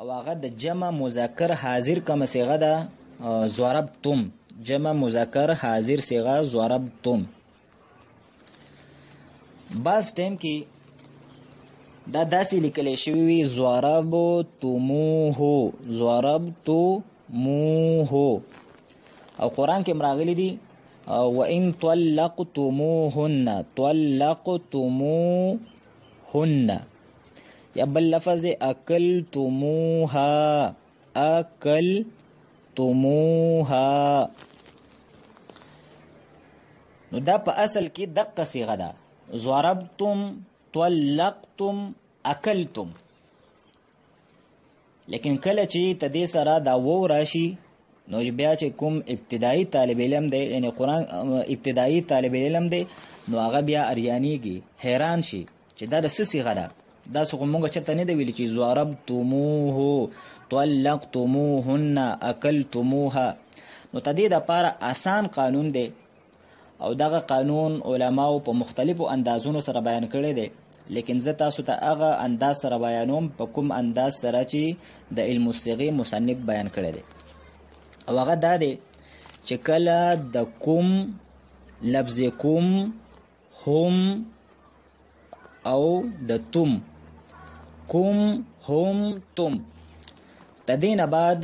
او هغه د جمع مذکر حاضر کوم صيغه ده ضربتم. جمع مذکر حاضر صيغه ضربتم. بعض ټیم کې دا داسې لیکل شوی وي ضربتموه ضربتموه او قرآن کې راغلي دي وان طلقتموهن یا بل لفظ اکلتموها. نو دا په اصل کې دقه صيغه ده ضربتم طلقتم اکلتم. لیکن کله چې تدې سره دا وو راشي نو بیا چې کوم ابتدایي طالب علم دی یعنی قرآن ابتدایي طالب علم دی نو هغه بیا اریانیږي حیران شي چې دا د څه صيغه ده. دا څه مونږ چرته نه دی ویلي چې ضربتموه طلقتموهن اکلتموها. نو تدې دپاره آسان قانون دی او دغه قانون علماو په مختلفو اندازونو سره بیان کړی دی. لیکن زه تاسو ته هغه انداز سره بیانوم په کوم انداز سره چې د علم الصيغې مصنف بیان کړی دی. او هغه دا دی چې کله د کوم لفظ کوم هم او د تم کوم هم تم تدین بعد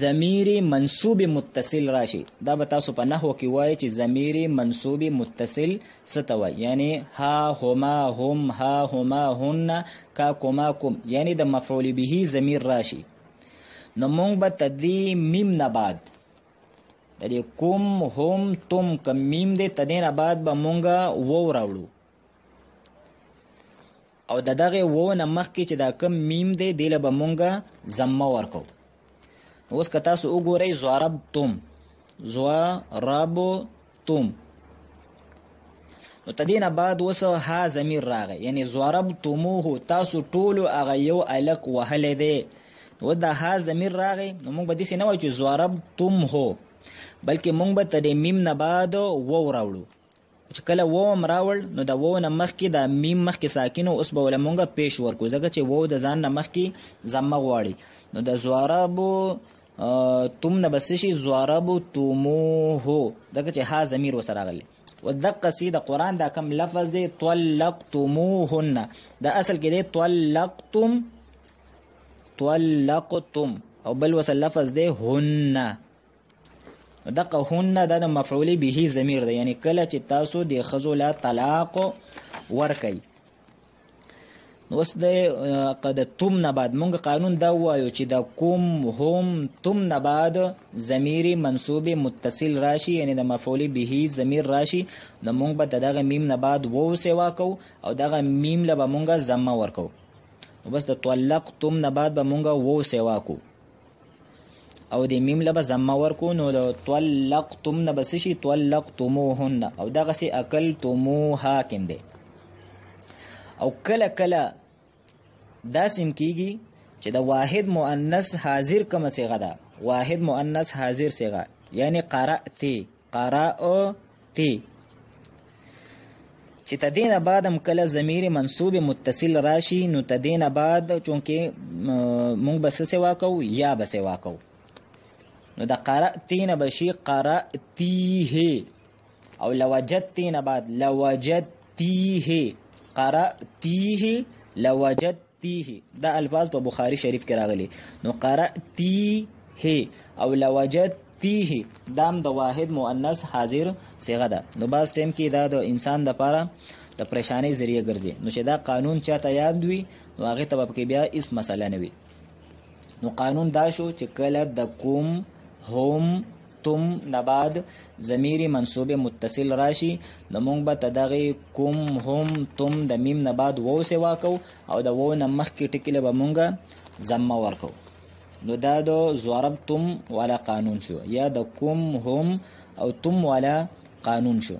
ضمیر منصوب متصل راشي. دا به تاسو په نحو کې وایي چې ضمیر منصوب متصل څه ته وایي. یعنی ها هما هم ها هما هن کا کما کم یعنی د مفعول به ضمیر راشي. نو مونږ به تدې میم نه بعد د کوم هم تم کم میم دې تدین بعد به مونږه وو راوړو او دغه وو نه مخکې چې دا کم میم دې دله به مونږه ضمه ورکو. اوس که تاسو وګورئ ضربتم نو تدین بعد وسه ها ضمیر راغی یعنی ضربتموه تاسو ټولو هغه یو الک وهلی دی. نو دا ها ضمیر راغی نو موږ به داسې نه وایو چې ضربتم هو بلکې موږ به تدې میم نه بعد وو راوړو. چې کله وو هم راوړ نو د وو نه مخکې د میم مخکې ساکن اوس به وله مونږ پیش ورکو ځکه چې وو د ځان نه مخکې ضمه غواړي. نو د ضربو تم نه بس شي ضربتموه ځکه چې ها ضمیر ورسره راغلی. و دقه سي د قرآن دا کم لفظ دی طلقتموهن دا اصل کې دی طلقتم او بل وصل لفظ دی هن. دقه هن دا د مفعول به ضمیر دی یعنی کله چې تاسو د ښځو له طلاق ورکئ. اوس د قد تم نه بعد مونږ قانون دا وایو چې د کوم هم تم نه بعد ضمیر منصوب متصل راشي یعنی د مفعول به ضمیر راشي. نو مونږ به دغه میم نه بعد وو سوا کو او دغه میم له به مونږ ضمه ورکو. نو بس د طلقتم نه بعد به مونږ وو سوا کو او د میم له به ضمه ورکو. نو طلقتم نه بس شي طلقتموهن او دغه سي اکلتموها کم دی. او کله کله داسم کیږي چې د واحد مؤنث حاضر کوم صيغه ده واحد مؤنث حاضر صيغه یعنی قرأتی چې تدین بعدم کله ضمیر منصوب متصل راشي نو تدین بعد چونکه مونږ بس سوا کو یا بس سوا کو نو د قرأتین بشي قرأتیه او لوجدتین بعد لوجدتیه قرأتیه لوجدتیه دا الفاظ په بخاری شریف کې راغلي. نو قرأتیه او لوجدتیه دام د واحد مؤنث حاضر صيغه ده. نو باز ټیم کې دا د انسان د پاره د پریشانی ذریعہ ګرځي. نو چې دا قانون چاته یاد وي نو هغه ته په کې بیا اس مسله نه وي. نو قانون دا شو چې کله د کوم هم تم نباد ضمیر منصوب متصل راشي نو مونږ به تدغه کوم هم تم د میم نباد وو سوا کو او د وو نه مخکې ټکی له به مونږه ضمه ورکو. نو دا د ضربتم والا قانون شو یا د کوم هم او تم والا قانون شو.